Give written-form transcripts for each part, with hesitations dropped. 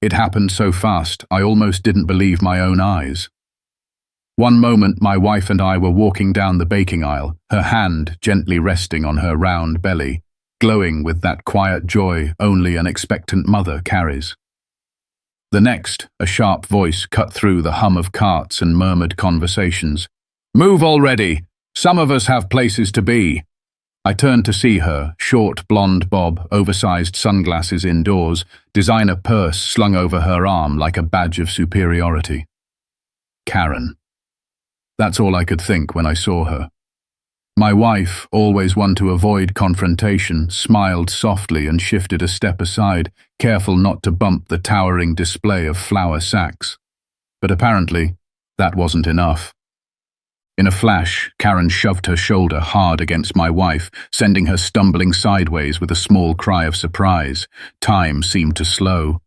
It happened so fast, I almost didn't believe my own eyes. One moment my wife and I were walking down the baking aisle, her hand gently resting on her round belly, glowing with that quiet joy only an expectant mother carries. The next, a sharp voice cut through the hum of carts and murmured conversations. "Move already! Some of us have places to be." I turned to see her, short blonde bob, oversized sunglasses indoors, designer purse slung over her arm like a badge of superiority. Karen. That's all I could think when I saw her. My wife, always one to avoid confrontation, smiled softly and shifted a step aside, careful not to bump the towering display of flour sacks. But apparently, that wasn't enough. In a flash, Karen shoved her shoulder hard against my wife, sending her stumbling sideways with a small cry of surprise. Time seemed to slow.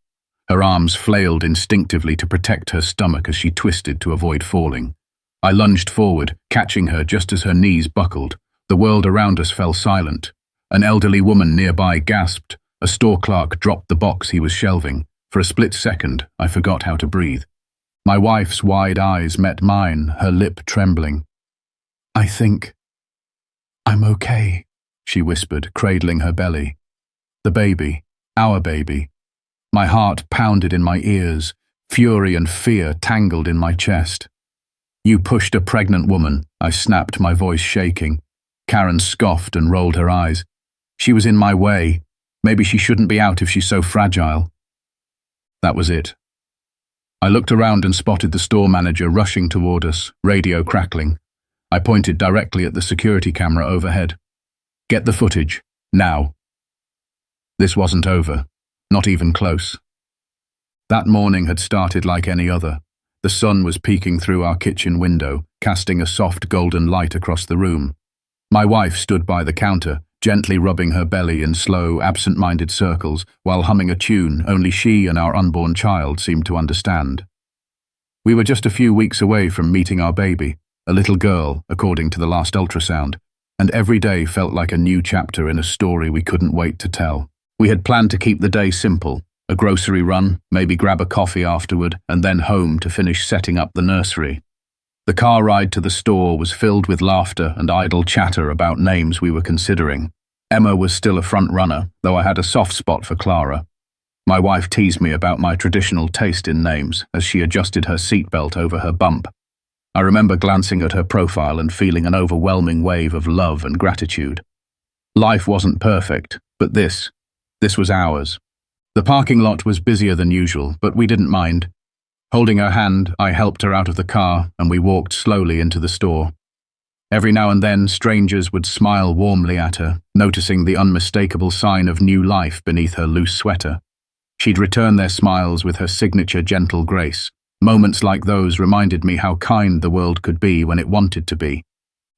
Her arms flailed instinctively to protect her stomach as she twisted to avoid falling. I lunged forward, catching her just as her knees buckled. The world around us fell silent. An elderly woman nearby gasped. A store clerk dropped the box he was shelving. For a split second, I forgot how to breathe. My wife's wide eyes met mine, her lip trembling. "I think I'm okay," she whispered, cradling her belly. The baby, our baby. My heart pounded in my ears, fury and fear tangled in my chest. "You pushed a pregnant woman," I snapped, my voice shaking. Karen scoffed and rolled her eyes. "She was in my way. Maybe she shouldn't be out if she's so fragile." That was it. I looked around and spotted the store manager rushing toward us, radio crackling. I pointed directly at the security camera overhead. "Get the footage, now." This wasn't over, not even close. That morning had started like any other. The sun was peeking through our kitchen window, casting a soft golden light across the room. My wife stood by the counter, gently rubbing her belly in slow, absent-minded circles, while humming a tune only she and our unborn child seemed to understand. We were just a few weeks away from meeting our baby, a little girl, according to the last ultrasound, and every day felt like a new chapter in a story we couldn't wait to tell. We had planned to keep the day simple, a grocery run, maybe grab a coffee afterward, and then home to finish setting up the nursery. The car ride to the store was filled with laughter and idle chatter about names we were considering. Emma was still a front runner, though I had a soft spot for Clara. My wife teased me about my traditional taste in names as she adjusted her seatbelt over her bump. I remember glancing at her profile and feeling an overwhelming wave of love and gratitude. Life wasn't perfect, but this was ours. The parking lot was busier than usual, but we didn't mind. Holding her hand, I helped her out of the car, and we walked slowly into the store. Every now and then, strangers would smile warmly at her, noticing the unmistakable sign of new life beneath her loose sweater. She'd return their smiles with her signature gentle grace. Moments like those reminded me how kind the world could be when it wanted to be.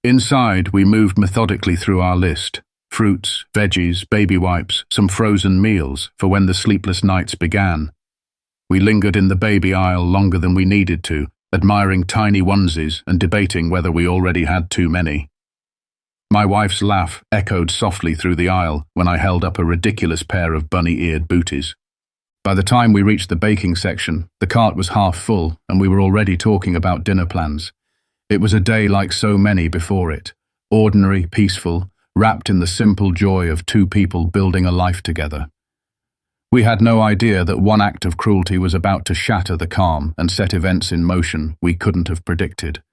Inside, we moved methodically through our list. Fruits, veggies, baby wipes, some frozen meals for when the sleepless nights began. We lingered in the baby aisle longer than we needed to, admiring tiny onesies and debating whether we already had too many. My wife's laugh echoed softly through the aisle when I held up a ridiculous pair of bunny-eared booties. By the time we reached the baking section, the cart was half full and we were already talking about dinner plans. It was a day like so many before it, ordinary, peaceful, wrapped in the simple joy of two people building a life together. We had no idea that one act of cruelty was about to shatter the calm and set events in motion we couldn't have predicted.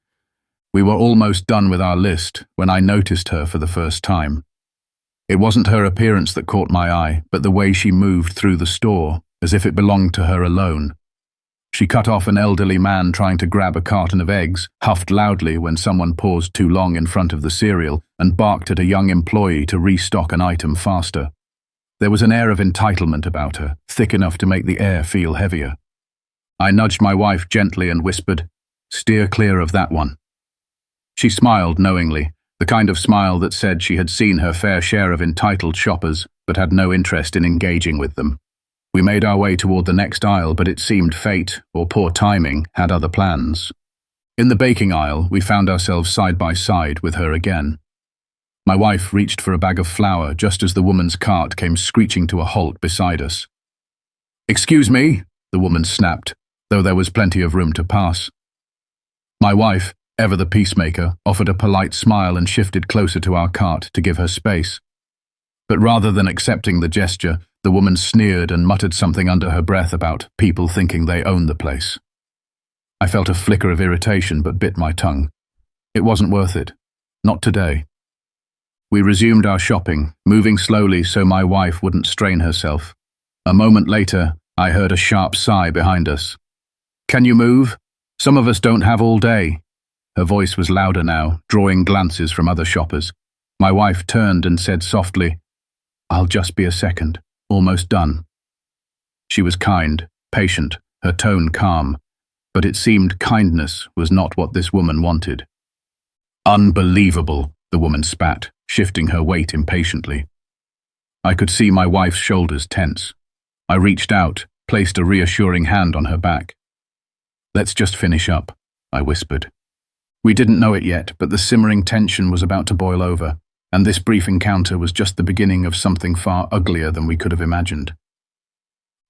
We were almost done with our list when I noticed her for the first time. It wasn't her appearance that caught my eye, but the way she moved through the store, as if it belonged to her alone. She cut off an elderly man trying to grab a carton of eggs, huffed loudly when someone paused too long in front of the cereal, and barked at a young employee to restock an item faster. There was an air of entitlement about her, thick enough to make the air feel heavier. I nudged my wife gently and whispered, "Steer clear of that one." She smiled knowingly, the kind of smile that said she had seen her fair share of entitled shoppers, but had no interest in engaging with them. We made our way toward the next aisle, but it seemed fate, or poor timing, had other plans. In the baking aisle, we found ourselves side by side with her again. My wife reached for a bag of flour just as the woman's cart came screeching to a halt beside us. "Excuse me," the woman snapped, though there was plenty of room to pass. My wife, ever the peacemaker, offered a polite smile and shifted closer to our cart to give her space. But rather than accepting the gesture, the woman sneered and muttered something under her breath about people thinking they own the place. I felt a flicker of irritation but bit my tongue. It wasn't worth it. Not today. We resumed our shopping, moving slowly so my wife wouldn't strain herself. A moment later, I heard a sharp sigh behind us. "Can you move? Some of us don't have all day." Her voice was louder now, drawing glances from other shoppers. My wife turned and said softly, "I'll just be a second. Almost done." She was kind, patient, her tone calm, but it seemed kindness was not what this woman wanted. "Unbelievable," the woman spat, shifting her weight impatiently. I could see my wife's shoulders tense. I reached out, placed a reassuring hand on her back. "Let's just finish up," I whispered. We didn't know it yet, but the simmering tension was about to boil over, and this brief encounter was just the beginning of something far uglier than we could have imagined.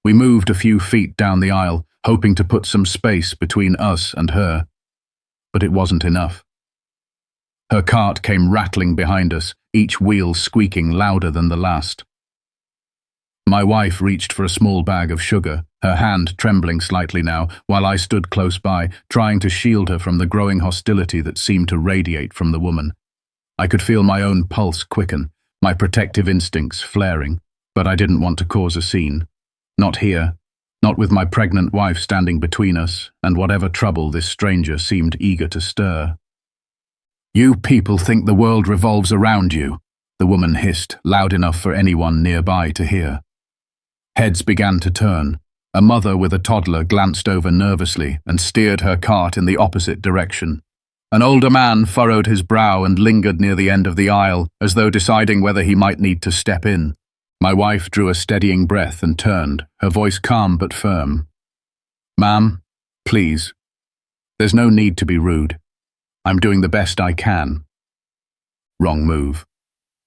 We moved a few feet down the aisle, hoping to put some space between us and her, but it wasn't enough. Her cart came rattling behind us, each wheel squeaking louder than the last. My wife reached for a small bag of sugar, her hand trembling slightly now, while I stood close by, trying to shield her from the growing hostility that seemed to radiate from the woman. I could feel my own pulse quicken, my protective instincts flaring, but I didn't want to cause a scene. Not here, not with my pregnant wife standing between us, and whatever trouble this stranger seemed eager to stir. "You people think the world revolves around you," the woman hissed, loud enough for anyone nearby to hear. Heads began to turn. A mother with a toddler glanced over nervously and steered her cart in the opposite direction. An older man furrowed his brow and lingered near the end of the aisle, as though deciding whether he might need to step in. My wife drew a steadying breath and turned, her voice calm but firm. "Ma'am, please. There's no need to be rude. I'm doing the best I can." Wrong move.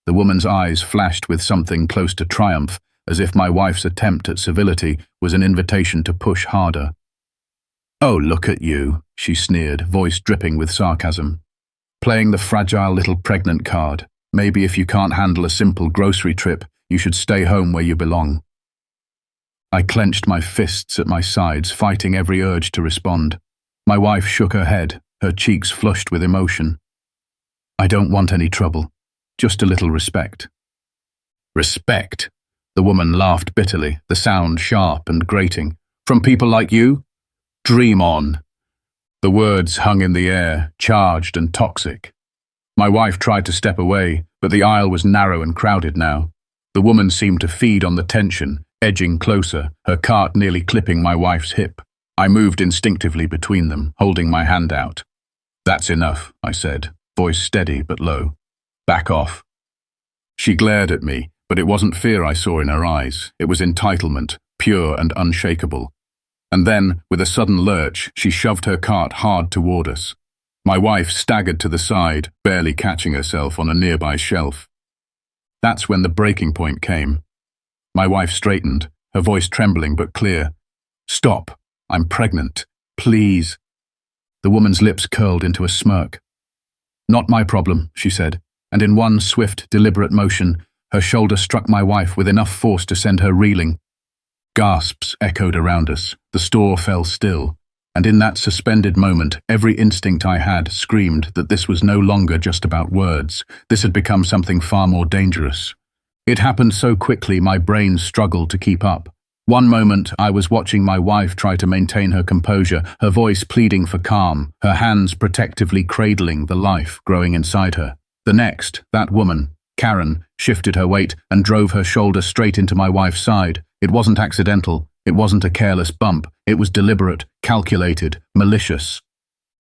The woman's eyes flashed with something close to triumph, as if my wife's attempt at civility was an invitation to push harder. "Oh, look at you," she sneered, voice dripping with sarcasm. "Playing the fragile little pregnant card. Maybe if you can't handle a simple grocery trip, you should stay home where you belong." I clenched my fists at my sides, fighting every urge to respond. My wife shook her head, her cheeks flushed with emotion. "I don't want any trouble, just a little respect." "Respect?" The woman laughed bitterly, the sound sharp and grating. "From people like you? Dream on." The words hung in the air, charged and toxic. My wife tried to step away, but the aisle was narrow and crowded now. The woman seemed to feed on the tension, edging closer, her cart nearly clipping my wife's hip. I moved instinctively between them, holding my hand out. "That's enough," I said, voice steady but low. "Back off." She glared at me, but it wasn't fear I saw in her eyes. It was entitlement, pure and unshakable. And then, with a sudden lurch, she shoved her cart hard toward us. My wife staggered to the side, barely catching herself on a nearby shelf. That's when the breaking point came. My wife straightened, her voice trembling but clear. "Stop. I'm pregnant. Please." The woman's lips curled into a smirk. "Not my problem," she said, and in one swift, deliberate motion, her shoulder struck my wife with enough force to send her reeling. Gasps echoed around us. The store fell still, and in that suspended moment, every instinct I had screamed that this was no longer just about words. This had become something far more dangerous. It happened so quickly my brain struggled to keep up. One moment, I was watching my wife try to maintain her composure, her voice pleading for calm, her hands protectively cradling the life growing inside her. The next, that woman, Karen, shifted her weight and drove her shoulder straight into my wife's side. It wasn't accidental. It wasn't a careless bump. It was deliberate, calculated, malicious.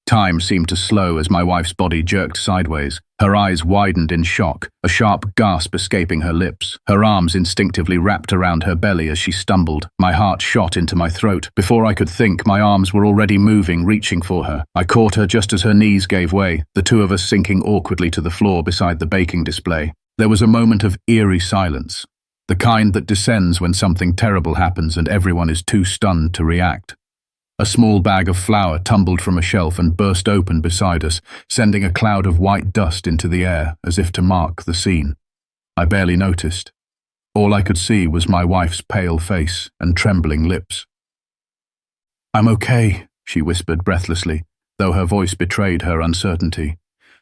Time seemed to slow as my wife's body jerked sideways. Her eyes widened in shock, a sharp gasp escaping her lips. Her arms instinctively wrapped around her belly as she stumbled. My heart shot into my throat. Before I could think, my arms were already moving, reaching for her. I caught her just as her knees gave way, the two of us sinking awkwardly to the floor beside the baking display. There was a moment of eerie silence. The kind that descends when something terrible happens and everyone is too stunned to react. A small bag of flour tumbled from a shelf and burst open beside us, sending a cloud of white dust into the air as if to mark the scene. I barely noticed. All I could see was my wife's pale face and trembling lips. "I'm okay," she whispered breathlessly, though her voice betrayed her uncertainty.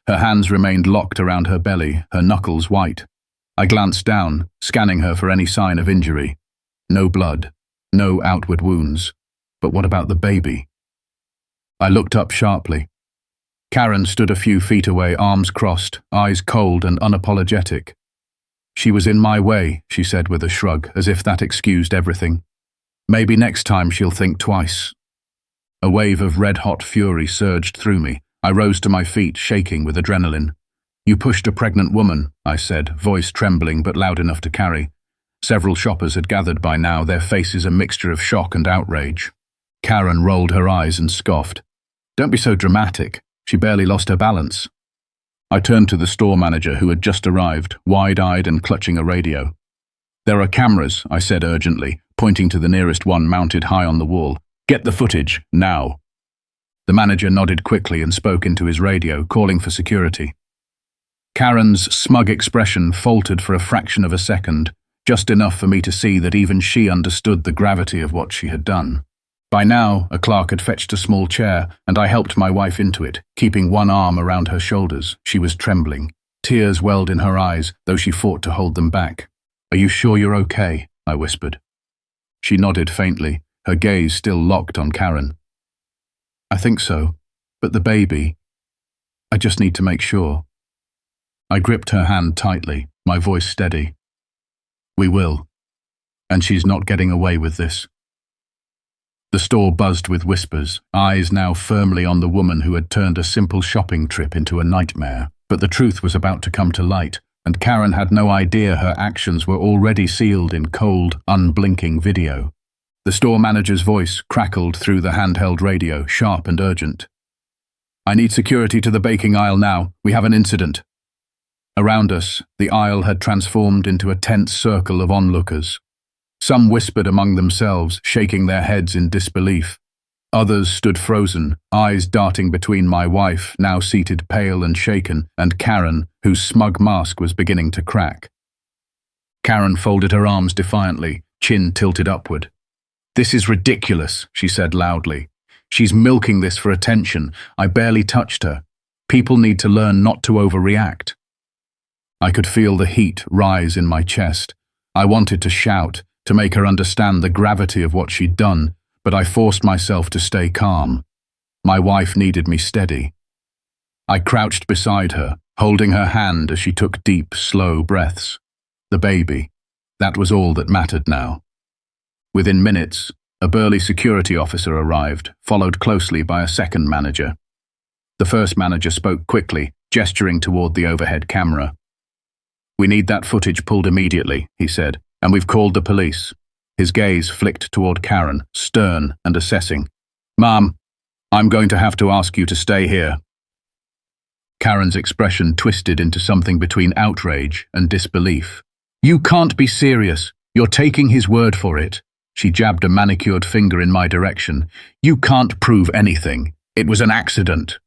Her hands remained locked around her belly, her knuckles white. I glanced down, scanning her for any sign of injury. No blood, no outward wounds. But what about the baby? I looked up sharply. Karen stood a few feet away, arms crossed, eyes cold and unapologetic. "She was in my way," she said with a shrug, as if that excused everything. "Maybe next time she'll think twice." A wave of red-hot fury surged through me. I rose to my feet, shaking with adrenaline. "You pushed a pregnant woman," I said, voice trembling but loud enough to carry. Several shoppers had gathered by now, their faces a mixture of shock and outrage. Karen rolled her eyes and scoffed. "Don't be so dramatic. She barely lost her balance." I turned to the store manager who had just arrived, wide-eyed and clutching a radio. "There are cameras," I said urgently, pointing to the nearest one mounted high on the wall. "Get the footage, now." The manager nodded quickly and spoke into his radio, calling for security. Karen's smug expression faltered for a fraction of a second, just enough for me to see that even she understood the gravity of what she had done. By now, a clerk had fetched a small chair, and I helped my wife into it, keeping one arm around her shoulders. She was trembling. Tears welled in her eyes, though she fought to hold them back. "Are you sure you're okay?" I whispered. She nodded faintly, her gaze still locked on Karen. "I think so, but the baby, I just need to make sure." I gripped her hand tightly, my voice steady. "We will. And she's not getting away with this." The store buzzed with whispers, eyes now firmly on the woman who had turned a simple shopping trip into a nightmare. But the truth was about to come to light, and Karen had no idea her actions were already sealed in cold, unblinking video. The store manager's voice crackled through the handheld radio, sharp and urgent. "I need security to the baking aisle now. We have an incident." Around us, the aisle had transformed into a tense circle of onlookers. Some whispered among themselves, shaking their heads in disbelief. Others stood frozen, eyes darting between my wife, now seated pale and shaken, and Karen, whose smug mask was beginning to crack. Karen folded her arms defiantly, chin tilted upward. "This is ridiculous," she said loudly. "She's milking this for attention. I barely touched her. People need to learn not to overreact." I could feel the heat rise in my chest. I wanted to shout, to make her understand the gravity of what she'd done, but I forced myself to stay calm. My wife needed me steady. I crouched beside her, holding her hand as she took deep, slow breaths. The baby, that was all that mattered now. Within minutes, a burly security officer arrived, followed closely by a second manager. The first manager spoke quickly, gesturing toward the overhead camera. "We need that footage pulled immediately," he said. "And we've called the police." His gaze flicked toward Karen, stern and assessing. "Ma'am, I'm going to have to ask you to stay here." Karen's expression twisted into something between outrage and disbelief. "You can't be serious. You're taking his word for it." She jabbed a manicured finger in my direction. "You can't prove anything. It was an accident."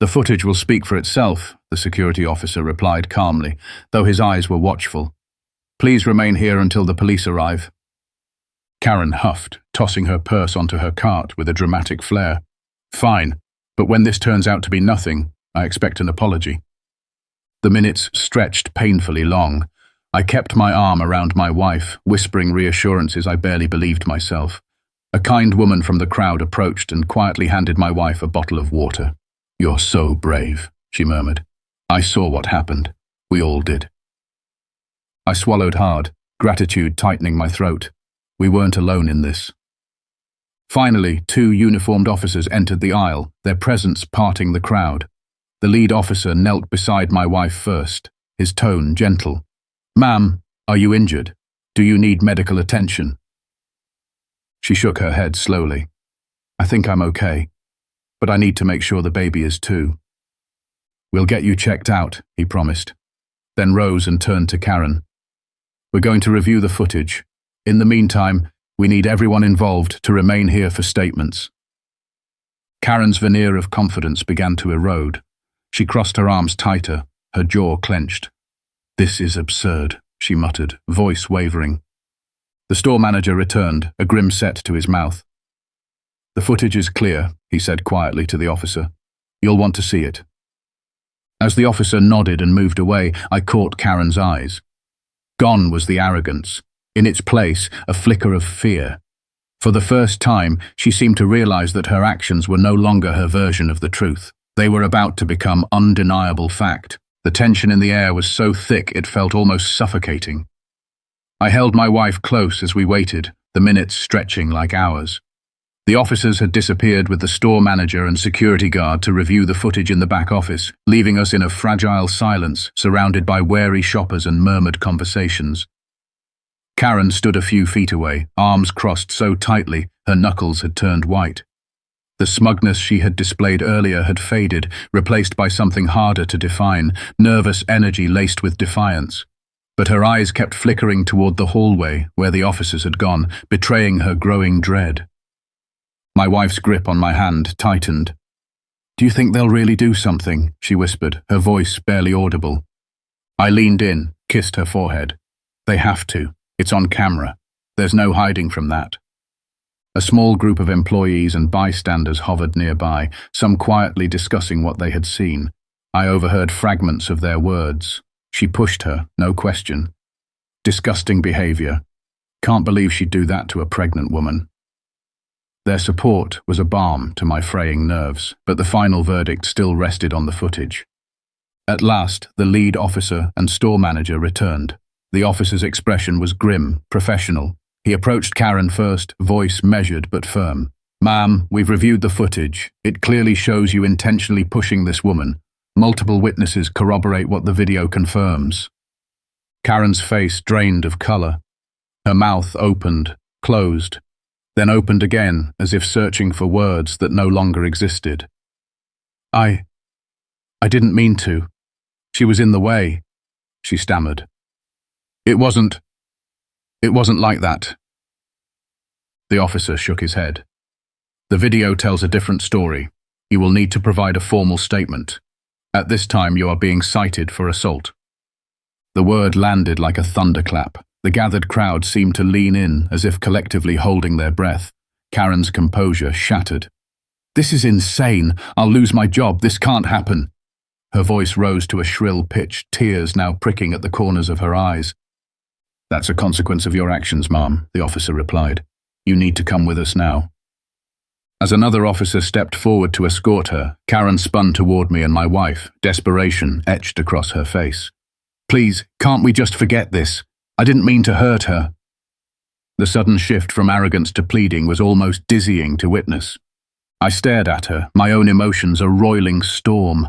"The footage will speak for itself," the security officer replied calmly, though his eyes were watchful. "Please remain here until the police arrive." Karen huffed, tossing her purse onto her cart with a dramatic flair. "Fine, but when this turns out to be nothing, I expect an apology." The minutes stretched painfully long. I kept my arm around my wife, whispering reassurances I barely believed myself. A kind woman from the crowd approached and quietly handed my wife a bottle of water. "You're so brave," she murmured. "I saw what happened. We all did." I swallowed hard, gratitude tightening my throat. We weren't alone in this. Finally, 2 uniformed officers entered the aisle, their presence parting the crowd. The lead officer knelt beside my wife first, his tone gentle. "Ma'am, are you injured? Do you need medical attention?" She shook her head slowly. "I think I'm okay, but I need to make sure the baby is too." "We'll get you checked out," he promised, then rose and turned to Karen. We're going to review the footage. In the meantime, we need everyone involved to remain here for statements." Karen's veneer of confidence began to erode. She crossed her arms tighter, her jaw clenched. "This is absurd," she muttered, voice wavering. The store manager returned, a grim set to his mouth. "The footage is clear," he said quietly to the officer. "You'll want to see it." As the officer nodded and moved away, I caught Karen's eyes. Gone was the arrogance. In its place, a flicker of fear. For the first time, she seemed to realize that her actions were no longer her version of the truth. They were about to become undeniable fact. The tension in the air was so thick it felt almost suffocating. I held my wife close as we waited, the minutes stretching like hours. The officers had disappeared with the store manager and security guard to review the footage in the back office, leaving us in a fragile silence, surrounded by wary shoppers and murmured conversations. Karen stood a few feet away, arms crossed so tightly her knuckles had turned white. The smugness she had displayed earlier had faded, replaced by something harder to define, nervous energy laced with defiance. But her eyes kept flickering toward the hallway where the officers had gone, betraying her growing dread. My wife's grip on my hand tightened. "Do you think they'll really do something?" she whispered, her voice barely audible. I leaned in, kissed her forehead. "They have to. It's on camera. There's no hiding from that." A small group of employees and bystanders hovered nearby, some quietly discussing what they had seen. I overheard fragments of their words. "She pushed her, no question. Disgusting behavior. Can't believe she'd do that to a pregnant woman." Their support was a balm to my fraying nerves, but the final verdict still rested on the footage. At last, the lead officer and store manager returned. The officer's expression was grim, professional. He approached Karen first, voice measured but firm. "Ma'am, we've reviewed the footage. It clearly shows you intentionally pushing this woman. Multiple witnesses corroborate what the video confirms." Karen's face drained of color. Her mouth opened, closed, then opened again as if searching for words that no longer existed. I didn't mean to. She was in the way," she stammered. It wasn't like that." The officer shook his head. "The video tells a different story. You will need to provide a formal statement. At this time, you are being cited for assault." The word landed like a thunderclap. The gathered crowd seemed to lean in, as if collectively holding their breath. Karen's composure shattered. "This is insane. I'll lose my job. This can't happen." Her voice rose to a shrill pitch, tears now pricking at the corners of her eyes. "That's a consequence of your actions, ma'am," the officer replied. "You need to come with us now." As another officer stepped forward to escort her, Karen spun toward me and my wife, desperation etched across her face. "Please, can't we just forget this? I didn't mean to hurt her." The sudden shift from arrogance to pleading was almost dizzying to witness. I stared at her, my own emotions a roiling storm.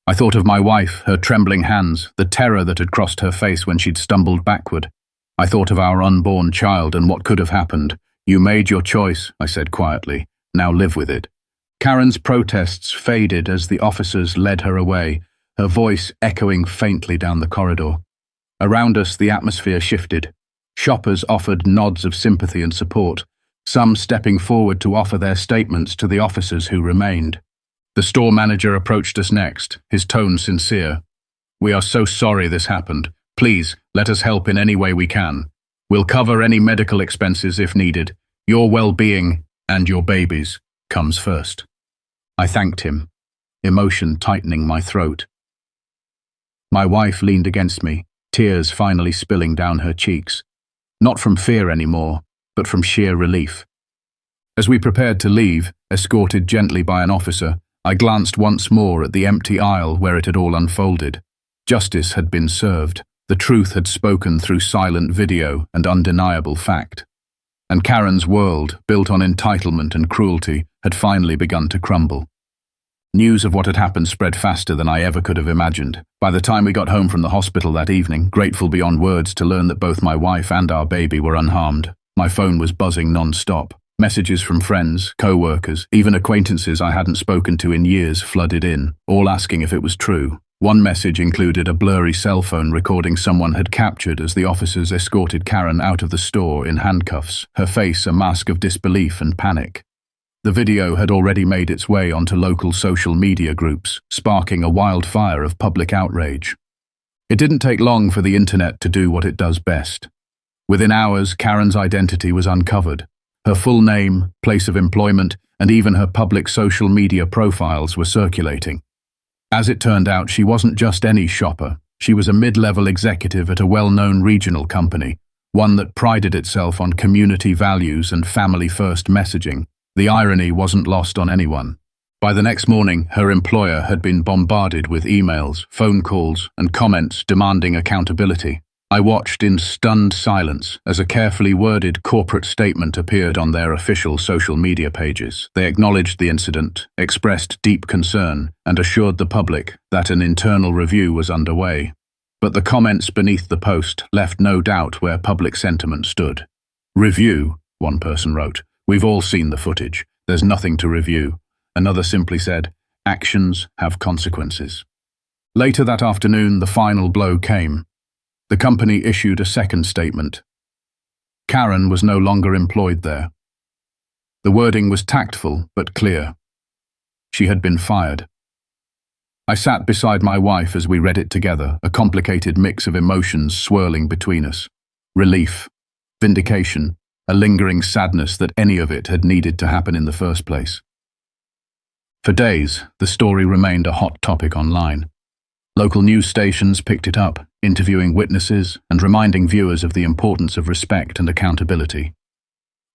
I thought of my wife, her trembling hands, the terror that had crossed her face when she'd stumbled backward. I thought of our unborn child and what could have happened. "You made your choice," I said quietly. "Now live with it." Karen's protests faded as the officers led her away, her voice echoing faintly down the corridor. Around us, the atmosphere shifted. Shoppers offered nods of sympathy and support, some stepping forward to offer their statements to the officers who remained. The store manager approached us next, his tone sincere. "We are so sorry this happened. Please, let us help in any way we can. We'll cover any medical expenses if needed. Your well-being, and your baby's, comes first." I thanked him, emotion tightening my throat. My wife leaned against me, tears finally spilling down her cheeks. Not from fear anymore, but from sheer relief. As we prepared to leave, escorted gently by an officer, I glanced once more at the empty aisle where it had all unfolded. Justice had been served. The truth had spoken through silent video and undeniable fact. And Karen's world, built on entitlement and cruelty, had finally begun to crumble. News of what had happened spread faster than I ever could have imagined. By the time we got home from the hospital that evening, grateful beyond words to learn that both my wife and our baby were unharmed, my phone was buzzing non-stop. Messages from friends, co-workers, even acquaintances I hadn't spoken to in years flooded in, all asking if it was true. One message included a blurry cell phone recording someone had captured as the officers escorted Karen out of the store in handcuffs, her face a mask of disbelief and panic. The video had already made its way onto local social media groups, sparking a wildfire of public outrage. It didn't take long for the internet to do what it does best. Within hours, Karen's identity was uncovered. Her full name, place of employment, and even her public social media profiles were circulating. As it turned out, she wasn't just any shopper. She was a mid-level executive at a well-known regional company, one that prided itself on community values and family-first messaging. The irony wasn't lost on anyone. By the next morning, her employer had been bombarded with emails, phone calls, and comments demanding accountability. I watched in stunned silence as a carefully worded corporate statement appeared on their official social media pages. They acknowledged the incident, expressed deep concern, and assured the public that an internal review was underway. But the comments beneath the post left no doubt where public sentiment stood. "Review," one person wrote. "We've all seen the footage. There's nothing to review." Another simply said, "Actions have consequences." Later that afternoon, the final blow came. The company issued a second statement. Karen was no longer employed there. The wording was tactful but clear. She had been fired. I sat beside my wife as we read it together, a complicated mix of emotions swirling between us. Relief, vindication, a lingering sadness that any of it had needed to happen in the first place. For days, the story remained a hot topic online. Local news stations picked it up, interviewing witnesses and reminding viewers of the importance of respect and accountability.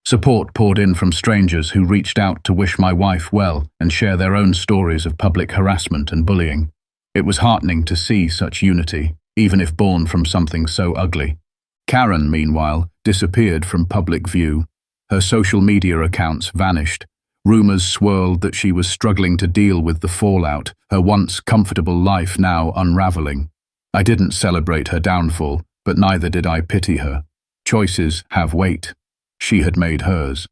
Support poured in from strangers who reached out to wish my wife well and share their own stories of public harassment and bullying. It was heartening to see such unity, even if born from something so ugly. Karen, meanwhile, disappeared from public view. Her social media accounts vanished. Rumors swirled that she was struggling to deal with the fallout, her once comfortable life now unraveling. I didn't celebrate her downfall, but neither did I pity her. Choices have weight. She had made hers.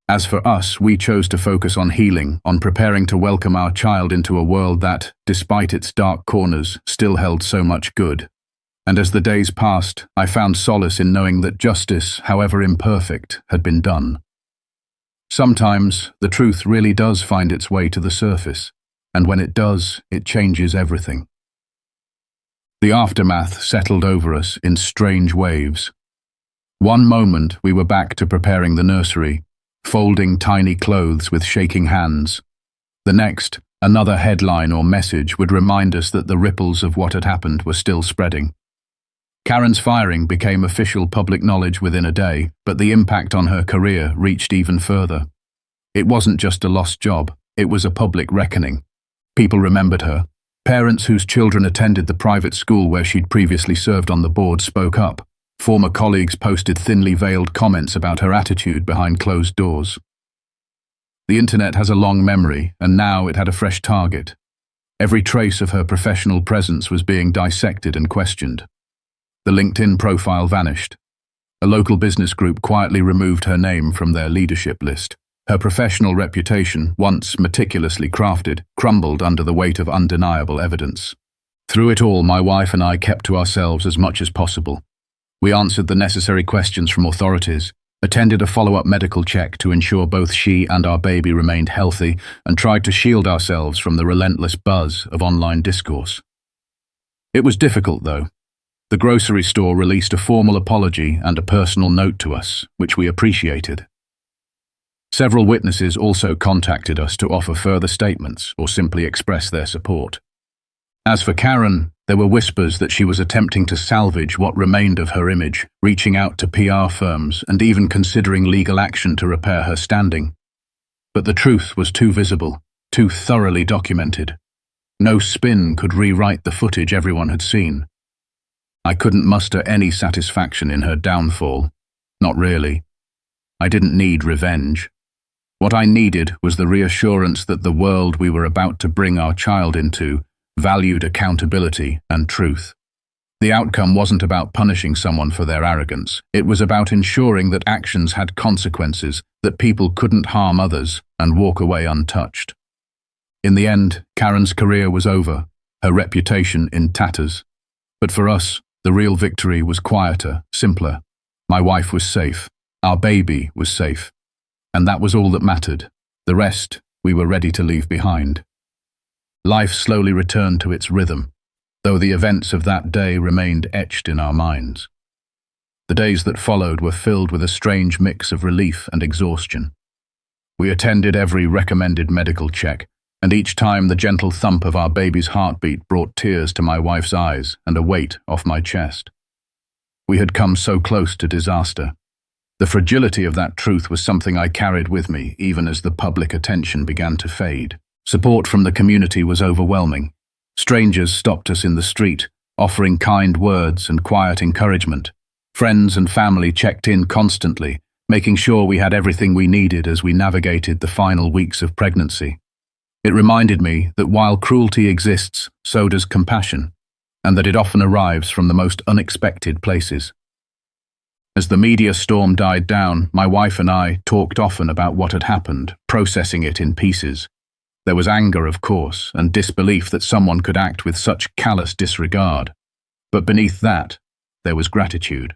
As for us, we chose to focus on healing, on preparing to welcome our child into a world that, despite its dark corners, still held so much good. And as the days passed, I found solace in knowing that justice, however imperfect, had been done. Sometimes, the truth really does find its way to the surface, and when it does, it changes everything. The aftermath settled over us in strange waves. One moment we were back to preparing the nursery, folding tiny clothes with shaking hands. The next, another headline or message would remind us that the ripples of what had happened were still spreading. Karen's firing became official public knowledge within a day, but the impact on her career reached even further. It wasn't just a lost job, it was a public reckoning. People remembered her. Parents whose children attended the private school where she'd previously served on the board spoke up. Former colleagues posted thinly veiled comments about her attitude behind closed doors. The internet has a long memory, and now it had a fresh target. Every trace of her professional presence was being dissected and questioned. The LinkedIn profile vanished. A local business group quietly removed her name from their leadership list. Her professional reputation, once meticulously crafted, crumbled under the weight of undeniable evidence. Through it all, my wife and I kept to ourselves as much as possible. We answered the necessary questions from authorities, attended a follow-up medical check to ensure both she and our baby remained healthy, and tried to shield ourselves from the relentless buzz of online discourse. It was difficult, though. The grocery store released a formal apology and a personal note to us, which we appreciated. Several witnesses also contacted us to offer further statements or simply express their support. As for Karen, there were whispers that she was attempting to salvage what remained of her image, reaching out to PR firms and even considering legal action to repair her standing. But the truth was too visible, too thoroughly documented. No spin could rewrite the footage everyone had seen. I couldn't muster any satisfaction in her downfall. Not really. I didn't need revenge. What I needed was the reassurance that the world we were about to bring our child into valued accountability and truth. The outcome wasn't about punishing someone for their arrogance. It was about ensuring that actions had consequences, that people couldn't harm others and walk away untouched. In the end, Karen's career was over, her reputation in tatters. But for us, the real victory was quieter, simpler. My wife was safe. Our baby was safe. And that was all that mattered. The rest, we were ready to leave behind. Life slowly returned to its rhythm, though the events of that day remained etched in our minds. The days that followed were filled with a strange mix of relief and exhaustion. We attended every recommended medical check, and each time the gentle thump of our baby's heartbeat brought tears to my wife's eyes and a weight off my chest. We had come so close to disaster. The fragility of that truth was something I carried with me, even as the public attention began to fade. Support from the community was overwhelming. Strangers stopped us in the street, offering kind words and quiet encouragement. Friends and family checked in constantly, making sure we had everything we needed as we navigated the final weeks of pregnancy. It reminded me that while cruelty exists, so does compassion, and that it often arrives from the most unexpected places. As the media storm died down, my wife and I talked often about what had happened, processing it in pieces. There was anger, of course, and disbelief that someone could act with such callous disregard. But beneath that, there was gratitude.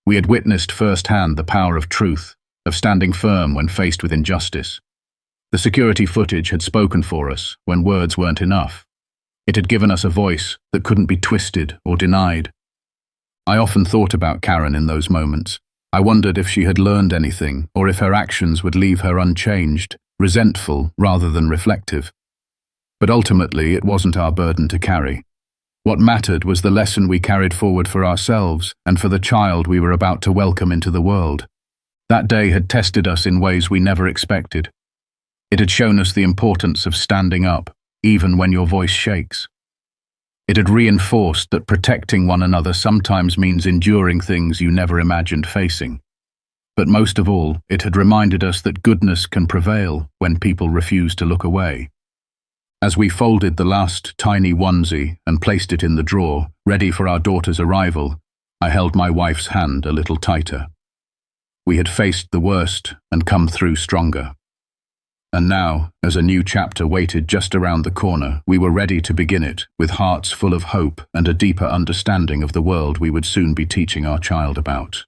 We had witnessed firsthand the power of truth, of standing firm when faced with injustice. The security footage had spoken for us when words weren't enough. It had given us a voice that couldn't be twisted or denied. I often thought about Karen in those moments. I wondered if she had learned anything, or if her actions would leave her unchanged, resentful rather than reflective. But ultimately, it wasn't our burden to carry. What mattered was the lesson we carried forward for ourselves and for the child we were about to welcome into the world. That day had tested us in ways we never expected. It had shown us the importance of standing up, even when your voice shakes. It had reinforced that protecting one another sometimes means enduring things you never imagined facing. But most of all, it had reminded us that goodness can prevail when people refuse to look away. As we folded the last tiny onesie and placed it in the drawer, ready for our daughter's arrival, I held my wife's hand a little tighter. We had faced the worst and come through stronger. And now, as a new chapter waited just around the corner, we were ready to begin it, with hearts full of hope and a deeper understanding of the world we would soon be teaching our child about.